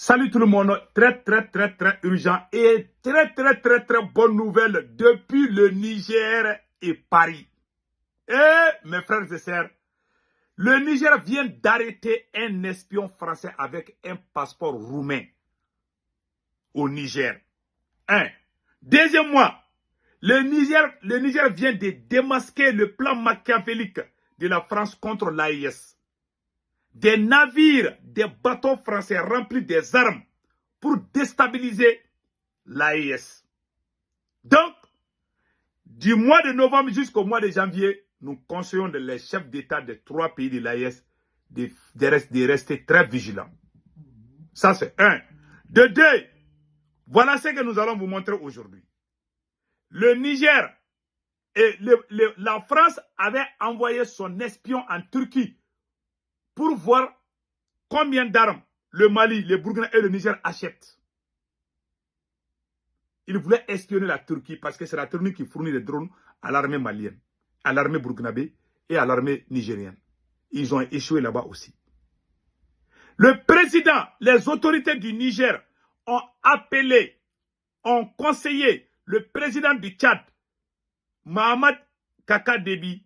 Salut tout le monde, très urgent et très bonne nouvelle depuis le Niger et Paris. Mes frères et sœurs, le Niger vient d'arrêter un espion français avec un passeport roumain au Niger. Deuxièmement, le Niger vient de démasquer le plan machiavélique de la France contre l'AIS. Des navires, des bateaux français remplis des armes pour déstabiliser l'AIS. Donc, du mois de novembre jusqu'au mois de janvier, nous conseillons les chefs d'État des 3 pays de l'AIS de rester très vigilants. Ça, c'est un. De deux, voilà ce que nous allons vous montrer aujourd'hui. Le Niger et la France avaient envoyé son espion en Turquie pour voir combien d'armes le Mali, le Burkina et le Niger achètent. Ils voulaient espionner la Turquie parce que c'est la Turquie qui fournit les drones à l'armée malienne, à l'armée burkinabé et à l'armée nigérienne. Ils ont échoué là-bas aussi. Le président, les autorités du Niger ont appelé, ont conseillé le président du Tchad, Mohamed Kaka Déby,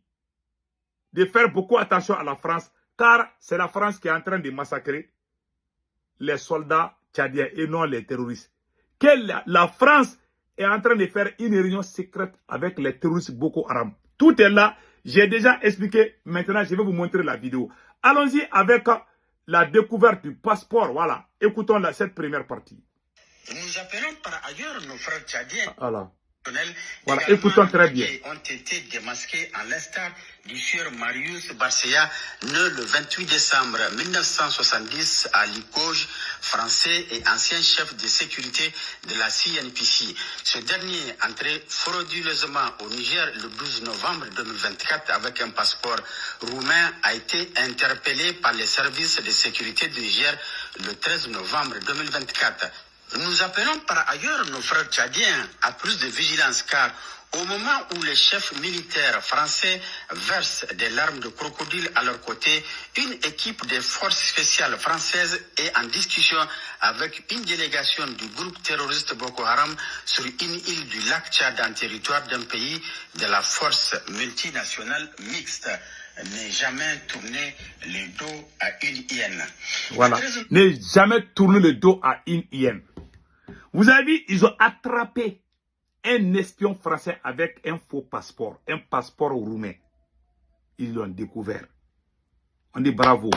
de faire beaucoup attention à la France, car c'est la France qui est en train de massacrer les soldats tchadiens et non les terroristes. Que la France est en train de faire une réunion secrète avec les terroristes Boko Haram. Tout est là. J'ai déjà expliqué. Maintenant, je vais vous montrer la vidéo. Allons-y avec la découverte du passeport. Voilà. Écoutons cette première partie. Nous appelons par ailleurs nos frères tchadiens. Voilà, écoutons très bien. Ont été démasqués à l'instar du sieur Marius Barseya, né le 28 décembre 1970 à Likoge, français et ancien chef de sécurité de la CNPC. Ce dernier, entré frauduleusement au Niger le 12 novembre 2024 avec un passeport roumain, a été interpellé par les services de sécurité du Niger le 13 novembre 2024. Nous appelons par ailleurs nos frères tchadiens à plus de vigilance car au moment où les chefs militaires français versent des larmes de crocodile à leur côté, une équipe des forces spéciales françaises est en discussion avec une délégation du groupe terroriste Boko Haram sur une île du lac Tchad en territoire d'un pays de la force multinationale mixte. Ne jamais tourner le dos à une hyène. Voilà, ne jamais tourner le dos à une hyène. Vous avez vu, ils ont attrapé un espion français avec un faux passeport, un passeport roumain. Ils l'ont découvert. On dit bravo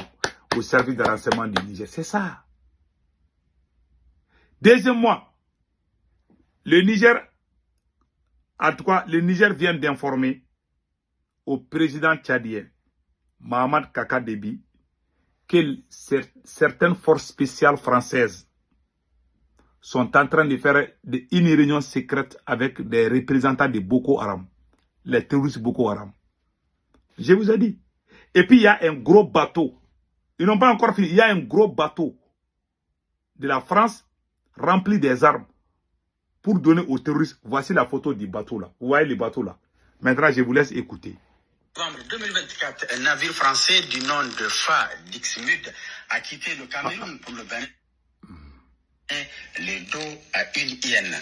au service de renseignement du Niger. C'est ça. Deuxièmement, le Niger, en tout cas, le Niger vient d'informer au président tchadien, Mohamed Kaka Déby, que certaines forces spéciales françaises sont en train de faire une réunion secrète avec des représentants de Boko Haram, les terroristes Boko Haram. Je vous ai dit. Et puis il y a un gros bateau. Ils n'ont pas encore fini. Il y a un gros bateau de la France rempli des armes pour donner aux terroristes. Voici la photo du bateau là. Vous voyez le bateau là. Maintenant, je vous laisse écouter. Novembre 2024, un navire français du nom de Fa Dixmude a quitté le Cameroun pour le Bénin. Les dos à une hyène.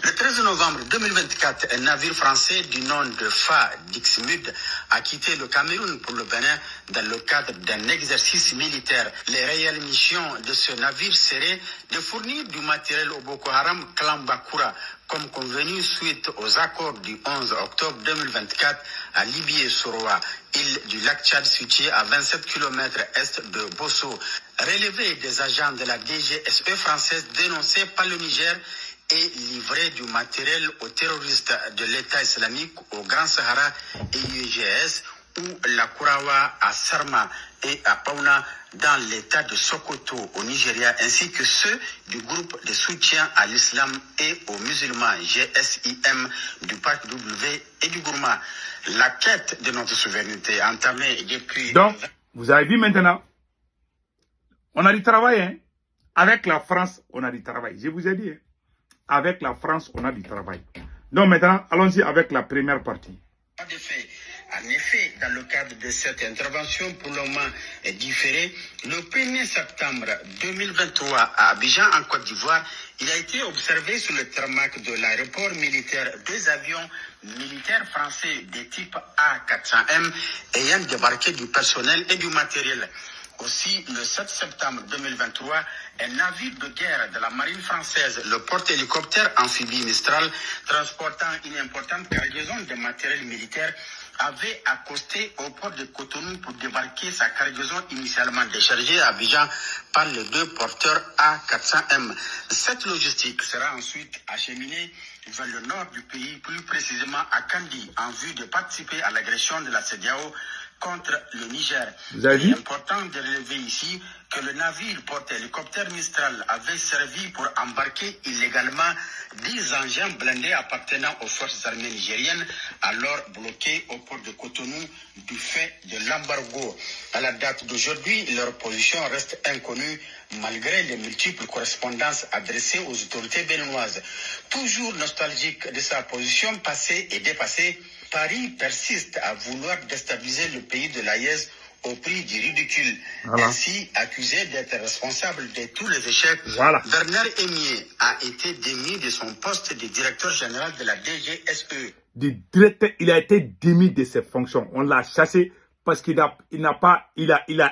Le 13 novembre 2024, un navire français du nom de Fa Dixmude a quitté le Cameroun pour le Bénin dans le cadre d'un exercice militaire. Les réelles missions de ce navire seraient de fournir du matériel au Boko Haram clan Bakura, comme convenu suite aux accords du 11 octobre 2024 à Libié-Soroa, île du lac Tchad située à 27 km est de Bosso. Relevé des agents de la DGSE française dénoncés par le Niger et livré du matériel aux terroristes de l'État islamique au Grand Sahara et UGS ou la Kourawa à Sarma et à Pauna dans l'État de Sokoto au Nigeria, ainsi que ceux du groupe de soutien à l'islam et aux musulmans GSIM du Parc W et du Gourma. La quête de notre souveraineté entamée depuis... Donc, vous avez vu maintenant, on a du travail, hein? Avec la France, on a du travail. Je vous ai dit, hein? Avec la France, on a du travail. Donc maintenant, allons-y avec la première partie. En effet, En effet, dans le cadre de cette intervention pour le moment différée, le 1er septembre 2023 à Abidjan, en Côte d'Ivoire, il a été observé sur le tarmac de l'aéroport militaire deux avions militaires français de type A400M ayant débarqué du personnel et du matériel. Aussi, le 7 septembre 2023, un navire de guerre de la marine française, le porte-hélicoptère amphibie Mistral, transportant une importante cargaison de matériel militaire, avait accosté au port de Cotonou pour débarquer sa cargaison initialement déchargée à Abidjan par les deux porteurs A400M. Cette logistique sera ensuite acheminée vers le nord du pays, plus précisément à Kandi, en vue de participer à l'agression de la CEDEAO contre le Niger. Il est important de relever ici que le navire porte-hélicoptère Mistral avait servi pour embarquer illégalement 10 engins blindés appartenant aux forces armées nigériennes, alors bloqués au port de Cotonou du fait de l'embargo. À la date d'aujourd'hui, leur position reste inconnue malgré les multiples correspondances adressées aux autorités béninoises. Toujours nostalgique de sa position passée et dépassée, Paris persiste à vouloir déstabiliser le pays de l'AES au prix du ridicule. Voilà. Ainsi, accusé d'être responsable de tous les échecs, Bernard Aimier a été démis de son poste de directeur général de la DGSE. Il a été démis de ses fonctions. On l'a chassé parce qu'il a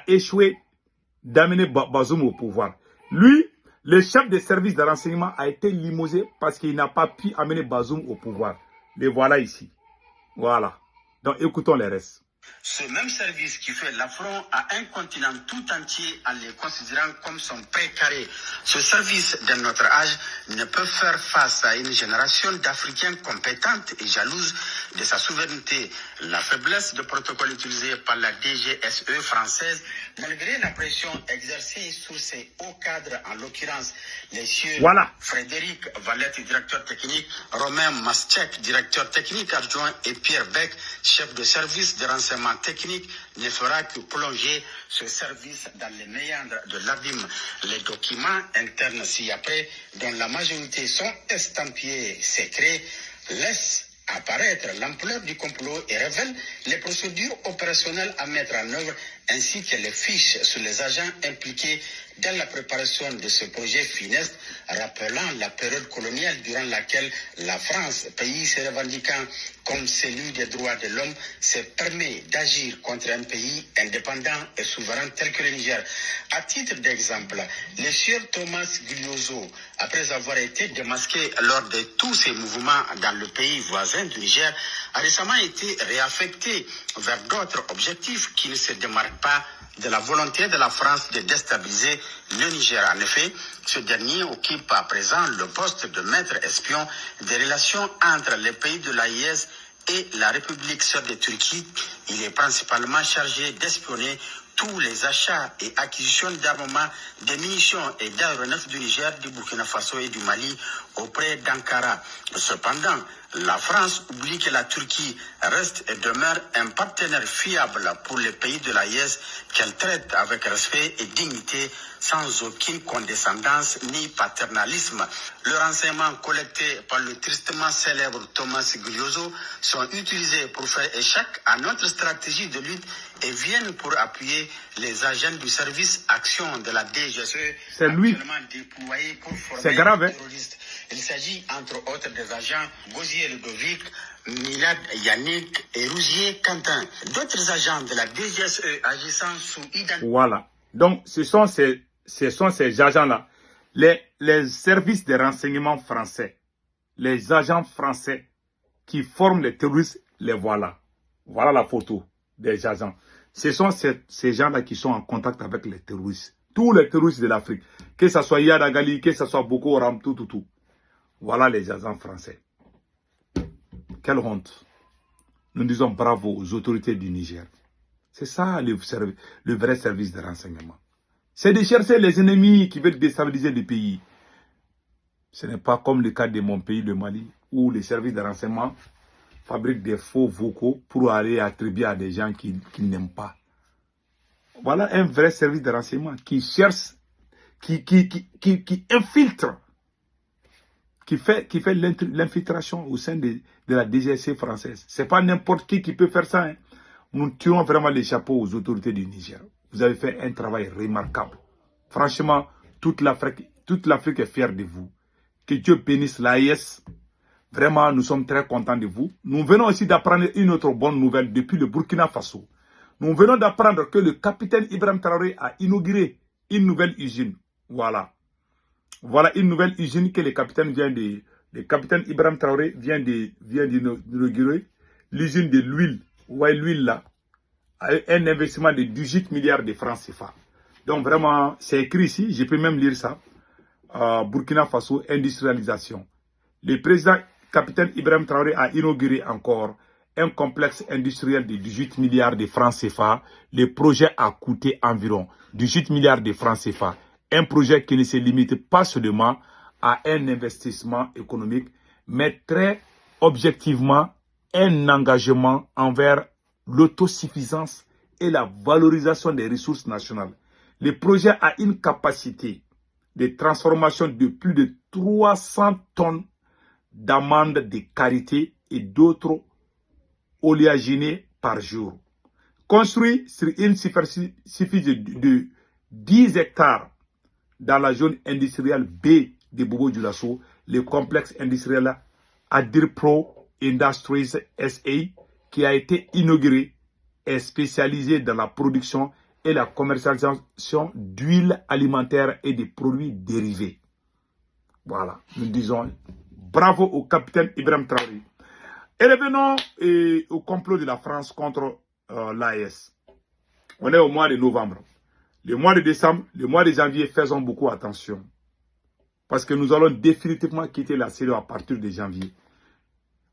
échoué d'amener Bazoum au pouvoir. Lui, le chef des services de renseignement a été limogé parce qu'il n'a pas pu amener Bazoum au pouvoir. Les voilà ici. Voilà. Donc écoutons les restes. Ce même service qui fait l'affront à un continent tout entier en les considérant comme son précaré. Ce service d'un autre âge ne peut faire face à une génération d'Africains compétentes et jalouses de sa souveraineté. La faiblesse de protocole utilisé par la DGSE française, malgré la pression exercée sur ses hauts cadres, en l'occurrence les sieurs Frédéric Valette, directeur technique, Romain Maschek, directeur technique adjoint, et Pierre Beck, chef de service de renseignement technique, ne fera que plonger ce service dans les méandres de l'abîme. Les documents internes ci-après, dont la majorité sont estampillés secrets, laissent apparaître l'ampleur du complot et révèlent les procédures opérationnelles à mettre en œuvre ainsi que les fiches sur les agents impliqués dans la préparation de ce projet funeste, rappelant la période coloniale durant laquelle la France, pays se revendiquant comme celui des droits de l'homme, se permet d'agir contre un pays indépendant et souverain tel que le Niger. À titre d'exemple, le sieur Thomas Glioso, après avoir été démasqué lors de tous ses mouvements dans le pays voisin du Niger, a récemment été réaffecté vers d'autres objectifs qui ne se démarquent pas de la volonté de la France de déstabiliser le Niger. En effet, ce dernier occupe à présent le poste de maître espion des relations entre les pays de l'AIS et la République sœur de Turquie. Il est principalement chargé d'espionner tous les achats et acquisitions d'armements, de munitions et d'aéronefs du Niger, du Burkina Faso et du Mali auprès d'Ankara. Cependant, la France oublie que la Turquie reste et demeure un partenaire fiable pour les pays de l'AES qu'elle traite avec respect et dignité sans aucune condescendance ni paternalisme. Le renseignement collecté par le tristement célèbre Thomas Glioso sont utilisés pour faire échec à notre stratégie de lutte et viennent pour appuyer les agents du service action de la DGSE actuellement déployés pour former les terroristes. Il s'agit entre autres des agents Gosier Ludovic, Milad Yannick et Rougier Quentin. D'autres agents de la DGSE agissant sous identité. Voilà. Donc, ce sont ces agents-là. Les services de renseignement français, les agents français qui forment les terroristes, les voilà. Voilà la photo des agents. Ce sont ces gens-là qui sont en contact avec les terroristes. Tous les terroristes de l'Afrique. Que ce soit Yad Agali, que ce soit Boko Haram, tout. Voilà les agents français. Quelle honte. Nous disons bravo aux autorités du Niger. C'est ça le vrai service de renseignement. C'est de chercher les ennemis qui veulent déstabiliser le pays. Ce n'est pas comme le cas de mon pays, le Mali, où les services de renseignement fabriquent des faux vocaux pour aller attribuer à des gens qui n'aiment pas. Voilà un vrai service de renseignement qui cherche, qui infiltre, qui fait l'infiltration au sein de la DGSE française. Ce n'est pas n'importe qui peut faire ça. Hein. Nous tirons vraiment les chapeaux aux autorités du Niger. Vous avez fait un travail remarquable. Franchement, toute l'Afrique est fière de vous. Que Dieu bénisse l'AES. Vraiment, nous sommes très contents de vous. Nous venons aussi d'apprendre une autre bonne nouvelle depuis le Burkina Faso. Nous venons d'apprendre que le capitaine Ibrahim Traoré a inauguré une nouvelle usine. Voilà. Voilà une nouvelle usine que le capitaine Ibrahim Traoré vient d'inaugurer. L'usine de l'huile. Vous voyez l'huile là. Un investissement de 18 milliards de francs CFA. Donc vraiment, c'est écrit ici. Je peux même lire ça. Burkina Faso, industrialisation. Le président capitaine Ibrahim Traoré a inauguré encore un complexe industriel de 18 milliards de francs CFA. Le projet a coûté environ 18 milliards de francs CFA. Un projet qui ne se limite pas seulement à un investissement économique, mais très objectivement un engagement envers l'autosuffisance et la valorisation des ressources nationales. Le projet a une capacité de transformation de plus de 300 tonnes d'amandes de karité et d'autres oléagineux par jour. Construit sur une superficie de 10 hectares dans la zone industrielle B de Bobo Dioulasso, le complexe industriel Adirpro Industries SA, qui a été inauguré, est spécialisé dans la production et la commercialisation d'huile alimentaire et de produits dérivés. Voilà, nous disons bravo au capitaine Ibrahim Traoré. Et revenons au complot de la France contre l'AES. On est au mois de novembre. Le mois de décembre, le mois de janvier, faisons beaucoup attention. Parce que nous allons définitivement quitter la Syrie à partir de janvier.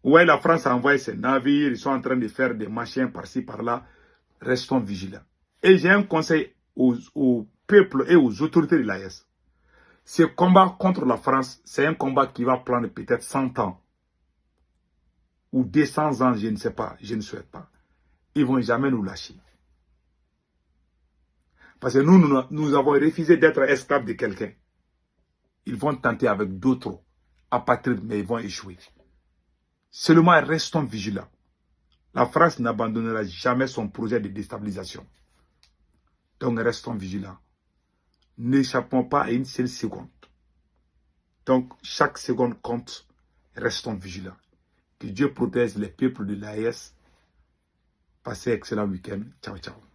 Ouais, la France a envoyé ses navires, ils sont en train de faire des machins par-ci, par-là. Restons vigilants. Et j'ai un conseil au peuple et aux autorités de l'AES. Ce combat contre la France, c'est un combat qui va prendre peut-être 100 ans. Ou 200 ans, je ne sais pas, je ne souhaite pas. Ils ne vont jamais nous lâcher. Parce que nous avons refusé d'être esclaves de quelqu'un. Ils vont tenter avec d'autres à partir, mais ils vont échouer. Seulement, restons vigilants. La France n'abandonnera jamais son projet de déstabilisation. Donc, restons vigilants. N'échappons pas à une seule seconde. Donc, chaque seconde compte. Restons vigilants. Que Dieu protège les peuples de l'AES. Passez un excellent week-end. Ciao, ciao.